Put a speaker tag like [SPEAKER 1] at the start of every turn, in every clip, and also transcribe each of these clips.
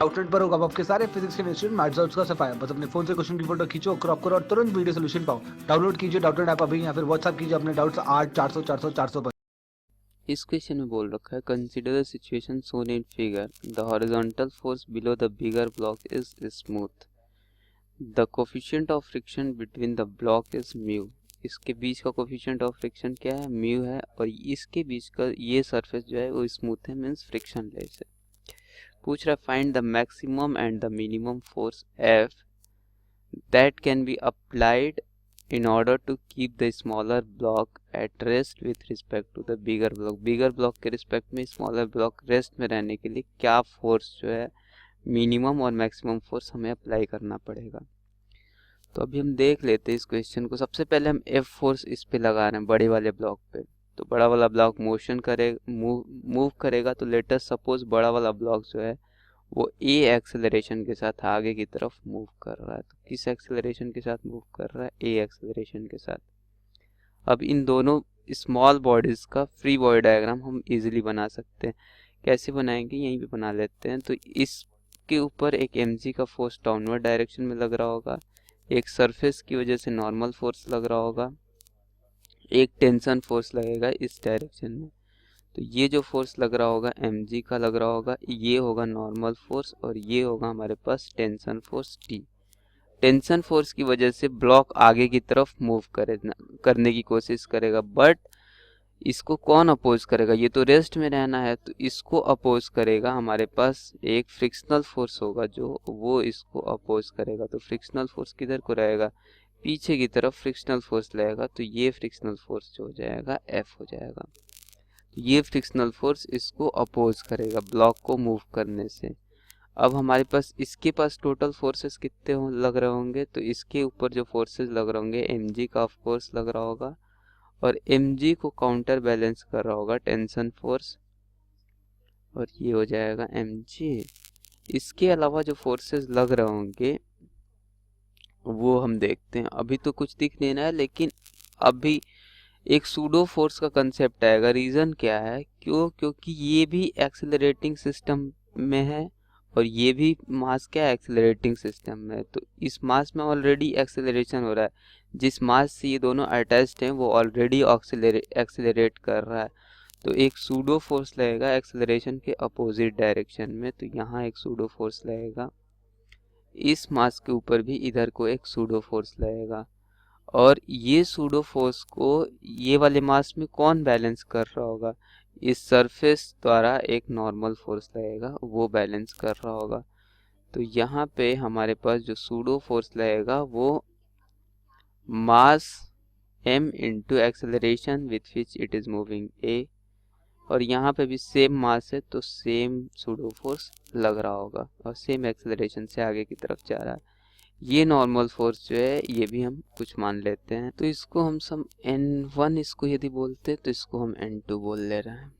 [SPEAKER 1] Outlet पर होगा आपके सारे फिजिक्स के इंस्टीट्यूट मैथ्स और उसका सफाया। बस अपने फोन से क्वेश्चन की फोटो खींचो, क्रॉप करो और तुरंत वीडियो सोल्यूशन पाओ। डाउनलोड कीजिए डाउटनेट ऐप अभी या फिर व्हाट्सएप कीजिए अपने डाउट्स 8 400 400 400 पर।
[SPEAKER 2] इस क्वेश्चन में बोल रखा है consider the situation shown in figure the horizontal force below the bigger block is smooth the coefficient of friction between the block is mu. इसके बीच का कोफिशिएंट ऑफ फ्रिक्शन क्या है? म्यू है। और इसके बीच का ये सरफेस जो है वो स्मूथ है, मीन्स फ्रिक्शन लेस है। पूछ रहा है find the maximum and the minimum force F that can be applied in order to keep the smaller block at rest with respect to the bigger block। bigger block के respect में smaller block rest में रहने के लिए क्या force जो है minimum और मैक्सिमम फोर्स हमें अप्लाई करना पड़ेगा। तो अभी हम देख लेते हैं इस क्वेश्चन को। सबसे पहले हम एफ फोर्स इस पे लगा रहे हैं बड़े वाले ब्लॉक पे। तो बड़ा वाला ब्लॉक मोशन करेगा, मूव करेगा। तो लेटर सपोज बड़ा वाला ब्लॉक जो है वो ए एक्सेलरेशन के साथ आगे की तरफ मूव कर रहा है। तो किस एक्सेलरेशन के साथ मूव कर रहा है? ए एक्सेलरेशन के साथ। अब इन दोनों स्मॉल बॉडीज का फ्री बॉडी डायग्राम हम इजीली बना सकते हैं। कैसे बनाएंगे? यहीं पे बना लेते हैं। तो इसके ऊपर एक mg का फोर्स डाउनवर्ड डायरेक्शन में लग रहा होगा, एक सरफेस की वजह से नॉर्मल फोर्स लग रहा होगा, एक टेंशन फोर्स लगेगा इस डायरेक्शन में। तो ये जो फोर्स लग रहा होगा mg का लग रहा होगा, ये होगा नॉर्मल फोर्स और ये होगा हमारे पास tension force t। Tension force की वजह से ब्लॉक आगे की तरफ मूव करने की कोशिश करेगा, बट इसको कौन अपोज करेगा? ये तो रेस्ट में रहना है, तो इसको अपोज करेगा हमारे पास एक फ्रिक्शनल फोर्स होगा जो वो इसको अपोज करेगा। तो फ्रिक्शनल फोर्स किधर को रहेगा? पीछे की तरफ फ्रिक्शनल फोर्स लगेगा। तो ये फ्रिक्शनल फोर्स जो हो जाएगा एफ हो जाएगा। तो ये फ्रिक्शनल फोर्स इसको अपोज करेगा ब्लॉक को मूव करने से। अब हमारे पास इसके पास टोटल फोर्सेस कितने लग रहे होंगे? तो इसके ऊपर जो फोर्सेस लग रहे होंगे mg का ऑफ कोर्स लग रहा होगा और mg को काउंटर बैलेंस कर रहा होगा टेंशन फोर्स, और ये हो जाएगा mg। इसके अलावा जो फोर्सेस लग रहे होंगे वो हम देखते हैं। अभी तो कुछ दिख नहीं रहा है, लेकिन अभी एक सूडो फोर्स का कंसेप्ट आएगा। रीज़न क्या है? क्योंकि ये भी एक्सेलरेटिंग सिस्टम में है और ये भी मास क्या है? एक्सेलरेटिंग सिस्टम में। तो इस मास में ऑलरेडी एक्सेलरेशन हो रहा है। जिस मास से ये दोनों अटैच्ड हैं वो ऑलरेडी एक्सेलरेट कर रहा है। तो एक सूडो फोर्स लगेगा एक्सेलरेशन के अपोजिट डायरेक्शन में। तो यहाँ एक सूडो फोर्स लगेगा, इस मास के ऊपर भी इधर को एक सूडो फोर्स लगेगा। और ये सूडो फोर्स को ये वाले मास में कौन बैलेंस कर रहा होगा? इस सरफेस द्वारा एक नॉर्मल फोर्स लगेगा, वो बैलेंस कर रहा होगा। तो यहाँ पे हमारे पास जो सूडो फोर्स लगेगा वो मास m into acceleration with which it is moving a, और यहाँ पे भी सेम मास है तो सेम सूडो फोर्स लग रहा होगा और सेम एक्सेलरेशन से आगे की तरफ जा रहा है। ये नॉर्मल फोर्स जो है ये भी हम कुछ मान लेते हैं। तो इसको हम सम n1 इसको यदि बोलते हैं तो इसको हम n2 बोल ले रहे हैं।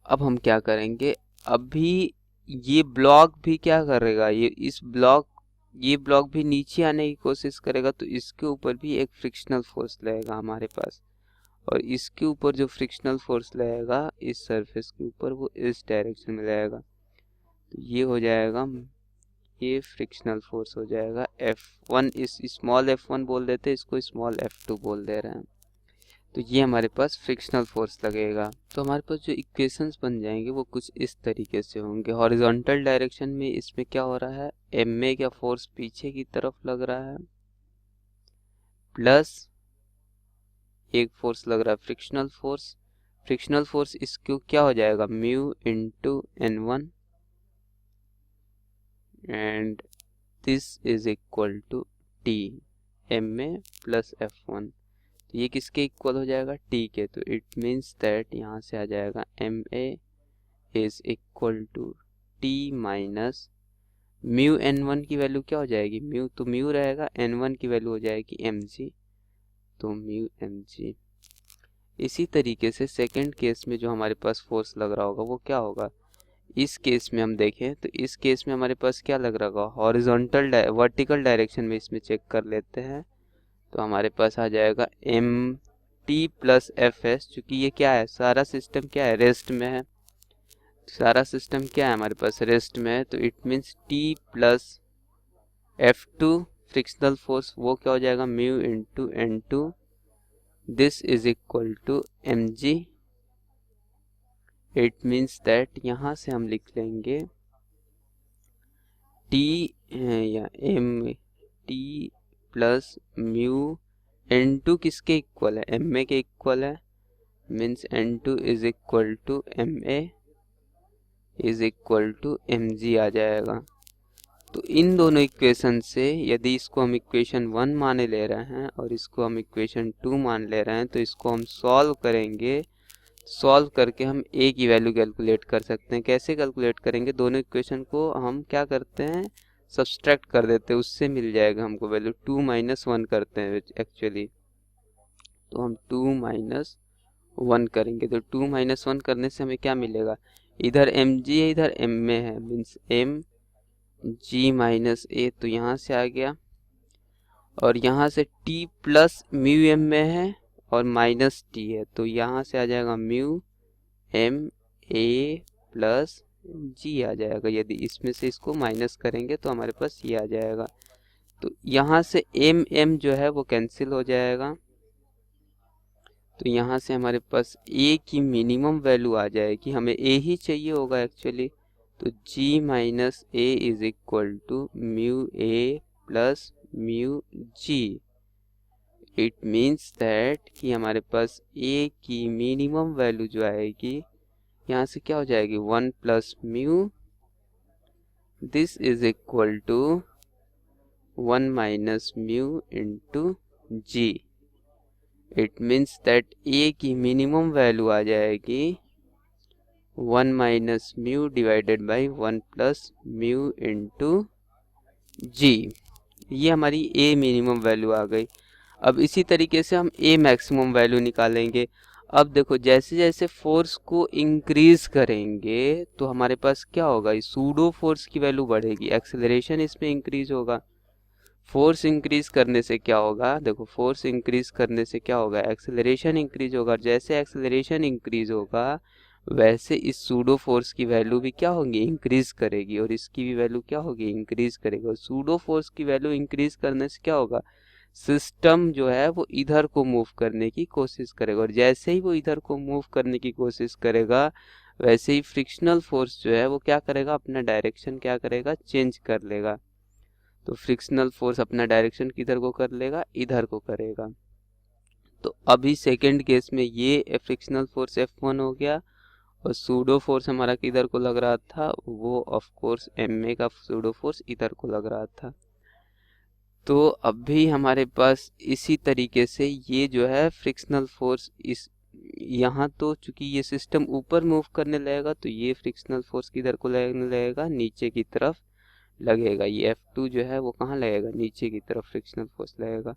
[SPEAKER 2] अब हम क्या करेंगे? अभी ये ब्लॉक भी क्या करेगा? ये ब्लॉक भी नीचे आने की कोशिश करेगा। तो इसके ऊपर भी एक फ्रिक्शनल फोर्स लगेगा हमारे पास, और इसके ऊपर जो फ्रिक्शनल फोर्स लगेगा इस सरफेस के ऊपर वो इस डायरेक्शन में लगेगा। तो ये हो जाएगा, ये फ्रिक्शनल फोर्स हो जाएगा F1। इस स्मॉल f1 बोल देते हैं, इसको स्मॉल f2 बोल दे रहे हैं। तो ये हमारे पास फ्रिक्शनल फोर्स लगेगा। तो हमारे पास जो इक्वेशंस बन जाएंगे वो कुछ इस तरीके से होंगे। हॉरिजॉन्टल डायरेक्शन में इसमें क्या हो रहा है? ma का फोर्स पीछे की तरफ लग रहा है, प्लस एक फोर्स लग रहा है फ्रिक्शनल फोर्स। फ्रिक्शनल फोर्स इसको क्या हो जाएगा? Mu into n1 and this is equal to T, ma plus f1। तो ये किसके इक्वल हो जाएगा? t के। तो इट मीन्स दैट यहाँ से आ जाएगा ma is equal to t minus mu n1 की वैल्यू क्या हो जाएगी? म्यू तो म्यू रहेगा, n1 की वैल्यू हो जाएगी mg, तो म्यू mg। इसी तरीके से सेकंड केस में जो हमारे पास फोर्स लग रहा होगा वो क्या होगा? इस केस में हम देखें तो इस केस में हमारे पास क्या लग रहा होगा? हॉरिजॉन्टल वर्टिकल डायरेक्शन में इसमें चेक कर लेते हैं। तो हमारे पास आ जाएगा M T plus F S. चूँकि ये क्या है? सारा सिस्टम क्या है? रेस्ट में है। सारा सिस्टम क्या है हमारे पास, रेस्ट में है, तो it means T plus F2 frictional force वो क्या हो जाएगा, mu into N2, this is equal to mg। It means that यहाँ से हम लिख लेंगे टी या M T plus mu N2 किसके इक्वल है, ma के इक्वल है, means N2 is equal to ma is equal to mg आ जाएगा। तो इन दोनों इक्वेशन से यदि इसको हम इक्वेशन 1 माने ले रहे हैं और इसको हम इक्वेशन 2 मान ले रहे हैं, तो इसको हम सॉल्व करेंगे। सॉल्व करके हम a की वैल्यू कैलकुलेट कर सकते हैं। कैसे कैलकुलेट करेंगे, दोनों इक्वेशन को हम क्या करते हैं, सब्सट्रैक्ट कर देते हैं, उससे मिल जाएगा हमको वैल्यू। 2 - 1 करते हैं एक्चुअली, तो हम 2 - 1 करेंगे, तो 2 - 1 करने से हमें क्या मिलेगा, इधर mg है इधर ma है, मीन्स mg माइनस a, तो यहाँ से आ गया, और यहाँ से t प्लस म्यू ma है और माइनस t है, तो यहाँ से आ जाएगा म्यू ma प्लस g आ जाएगा। यदि इसमें से इसको माइनस करेंगे तो हमारे पास ये आ जाएगा। तो यहाँ से m जो है वो कैंसिल हो जाएगा, तो यहाँ से हमारे पास a की मिनिमम वैल्यू आ जाएगी, हमें a ही चाहिए होगा एक्चुअली, तो g minus a is equal to mu a plus mu g। It means that कि हमारे पास a की मिनिमम वैल्यू जो आएगी यहाँ से क्या हो जाएगी, 1 plus mu, this is equal to 1 minus mu into g। It means that a की मिनिमम वैल्यू आ जाएगी 1 minus mu divided by 1 plus mu into g। ये हमारी a मिनिमम वैल्यू आ गई। अब इसी तरीके से हम a मैक्सिमम वैल्यू निकालेंगे। अब देखो जैसे जैसे फोर्स को इंक्रीज करेंगे तो हमारे पास क्या होगा, सूडो फोर्स की वैल्यू बढ़ेगी, एक्सेलरेशन इसमें इंक्रीज होगा। फोर्स इंक्रीज करने से क्या होगा, देखो फोर्स इंक्रीज करने से क्या होगा, एक्सेलरेशन इंक्रीज होगा। जैसे एक्सेलरेशन इंक्रीज होगा वैसे इस सूडो फोर्स की वैल्यू भी क्या होगी, इंक्रीज करेगी, और इसकी भी वैल्यू क्या होगी, इंक्रीज करेगी। और सूडो फोर्स की वैल्यू इंक्रीज करने से क्या होगा, सिस्टम जो है वो इधर को मूव करने की कोशिश करेगा, और जैसे ही वो इधर को मूव करने की कोशिश करेगा वैसे ही फ्रिक्शनल फोर्स जो है वो क्या करेगा, अपना डायरेक्शन क्या करेगा, चेंज कर लेगा। तो फ्रिक्शनल फोर्स अपना डायरेक्शन किधर को कर लेगा, इधर को करेगा। तो अभी सेकेंड केस में ये फ्रिक्शनल फोर्स F1 हो गया, और सूडो फोर्स हमारा किधर को लग रहा था, वो ऑफ कोर्स ma का सूडो फोर्स इधर को लग रहा था। तो अभी हमारे पास इसी तरीके से ये जो है फ्रिक्शनल फोर्स इस यहाँ, तो चूंकि ये सिस्टम ऊपर मूव करने लगेगा तो ये फ्रिक्शनल फोर्स किधर को लगने लगेगा, नीचे की तरफ लगेगा। ये F2 जो है वो कहाँ लगेगा, नीचे की तरफ फ्रिक्शनल फोर्स लगेगा।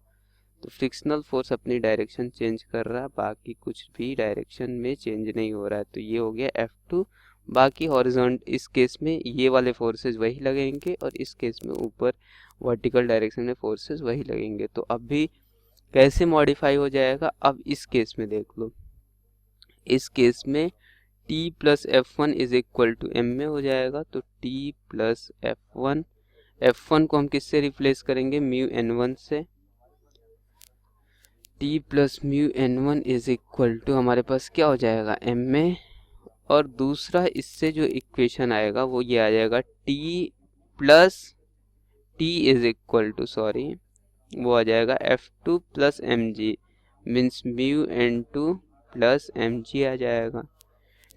[SPEAKER 2] तो फ्रिक्शनल फोर्स अपनी डायरेक्शन चेंज कर रहा है, बाकी कुछ भी डायरेक्शन में चेंज नहीं हो रहा है। तो ये हो गया F2। बाकी हॉरिजॉन्टल, इस केस में ये वाले फोर्सेस वही लगेंगे और इस केस में ऊपर वर्टिकल डायरेक्शन में फोर्सेस वही लगेंगे। तो अब भी कैसे मॉडिफाई हो जाएगा, अब इस केस में देख लो। इस केस में t plus F1 is equal to ma हो जाएगा। तो t प्लस F1 को हम किससे रिप्लेस करेंगे, म्यू n1 से। t plus mu n1 is equal to हमारे पास क्या हो जाएगा, ma, और दूसरा इससे जो इक्वेशन आएगा वो ये आ जाएगा t plus t is equal to वो आ जाएगा F2 plus mg, means mu n2 plus mg आ जाएगा।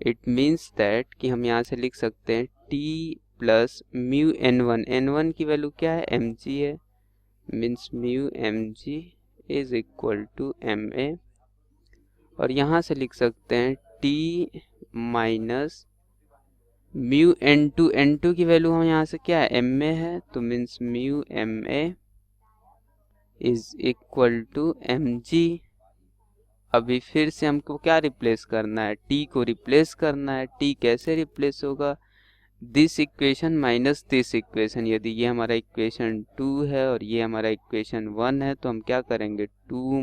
[SPEAKER 2] इट मीन्स दैट कि हम यहाँ से लिख सकते हैं t प्लस म्यू n1 की वैल्यू क्या है, mg है, means mu mg is equal to ma, और यहाँ से लिख सकते हैं t माइनस म्यू n2 की वैल्यू हम यहाँ से क्या है, ma है, तो means mu ma is equal to mg। अभी फिर से हमको क्या रिप्लेस करना है, t को रिप्लेस करना है। t कैसे रिप्लेस होगा, this equation minus this equation. यदि ये हमारा इक्वेशन 2 है और ये हमारा इक्वेशन 1 है तो हम क्या करेंगे, 2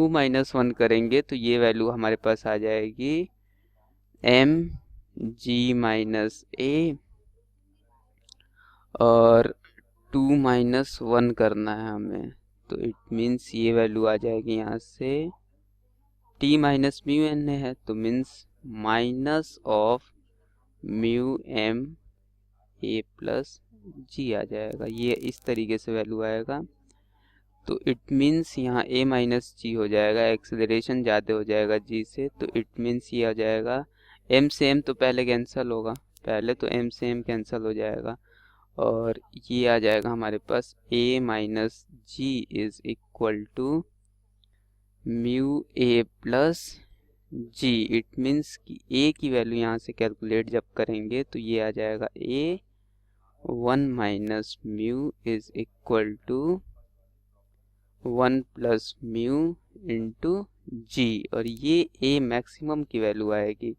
[SPEAKER 2] माइनस 1 करेंगे तो ये वैल्यू हमारे पास आ जाएगी एम जी माइनस ए और 2 माइनस 1 करना है हमें, तो इट मीन्स ये वैल्यू आ जाएगी यहाँ से टी माइनस म्यू एन है, तो means minus of mu M A plus G आ जाएगा। ये इस तरीके से वैल्यू आएगा, तो इट मीन्स यहाँ ए माइनस जी हो जाएगा, एक्सेलरेशन ज़्यादा हो जाएगा जी से, तो इट मीन्स ये आ जाएगा एम से एम तो पहले कैंसिल होगा, पहले तो एम से एम कैंसिल हो जाएगा और ये आ जाएगा हमारे पास a minus G is equal to mu A plus G. It means कि a की वैल्यू यहाँ से कैलकुलेट जब करेंगे तो ये आ जाएगा a 1 minus mu is equal to 1 plus mu into G, और ये a मैक्सिमम की वैल्यू आएगी।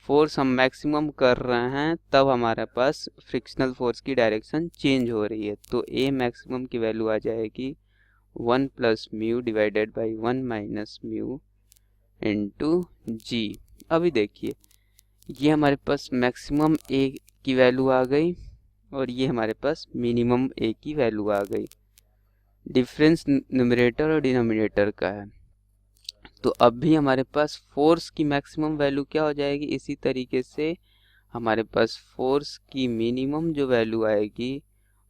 [SPEAKER 2] फोर्स हम मैक्सिमम कर रहे हैं तब हमारे पास फ्रिक्शनल फोर्स की डायरेक्शन चेंज हो रही है, तो a मैक्सिमम की वैल्यू आ जाएगी 1 plus mu divided by 1 minus mu into G. अभी देखिए ये हमारे पास मैक्सिमम a की वैल्यू आ गई और ये हमारे पास मिनिमम a की वैल्यू आ गई। डिफरेंस न्यूमरेटर और डिनोमिनेटर का है, तो अब भी हमारे पास फोर्स की मैक्सिमम वैल्यू क्या हो जाएगी, इसी तरीके से हमारे पास फोर्स की मिनिमम जो वैल्यू आएगी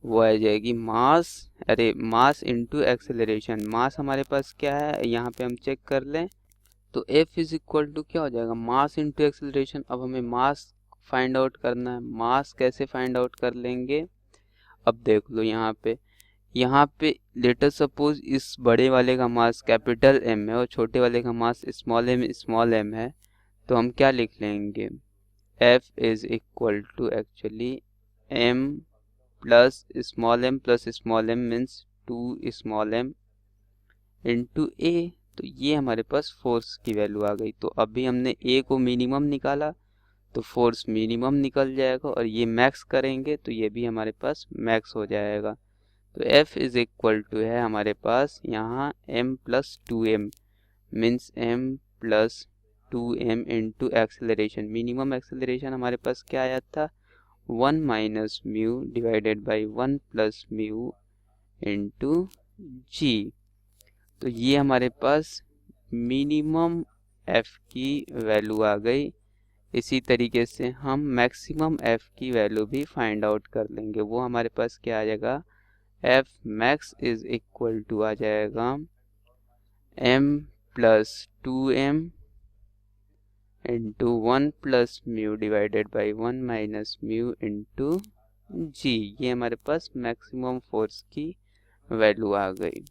[SPEAKER 2] वो आ जाएगी मास इनटू एक्सेलरेशन। मास हमारे पास क्या है यहाँ पे हम चेक कर लें, तो F इज इक्वल टू क्या हो जाएगा, मास इनटू एक्सेलरेशन। अब हमें मास फाइंड आउट करना है, मास कैसे फाइंड आउट कर लेंगे, अब देख लो यहाँ पे लेटर सपोज इस बड़े वाले का मास कैपिटल M है और छोटे वाले का मास स्मॉल m है, तो हम क्या लिख लेंगे, F is equal to actually m plus small m means 2 small m into a। तो ये हमारे पास फोर्स की वैल्यू आ गई। तो अभी हमने a को मिनिमम निकाला तो फोर्स मिनिमम निकल जाएगा और ये मैक्स करेंगे तो ये भी हमारे पास मैक्स हो जाएगा। तो F इज इक्वल टू है हमारे पास यहाँ m plus 2m means m plus 2m into acceleration. Minimum acceleration हमारे पास क्या आया था, 1 minus mu divided by 1 plus mu into G. तो ये हमारे पास मिनिमम F की वैल्यू आ गई। इसी तरीके से हम मैक्सिमम F की वैल्यू भी फाइंड आउट कर लेंगे, वो हमारे पास क्या आ जाएगा, F max is equal to आ जाएगा m plus 2m into 1 plus mu divided by 1 minus mu into G. ये हमारे पास मैक्सिमम फोर्स की वैल्यू आ गई।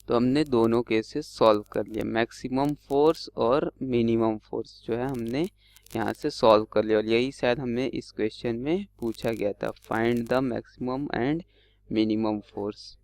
[SPEAKER 2] तो हमने दोनों केसेस सॉल्व कर लिया, मैक्सिमम फोर्स और मिनिमम फोर्स जो है हमने यहाँ से सॉल्व कर लिया, और यही शायद हमें इस क्वेश्चन में पूछा गया था, find the maximum and minimum force.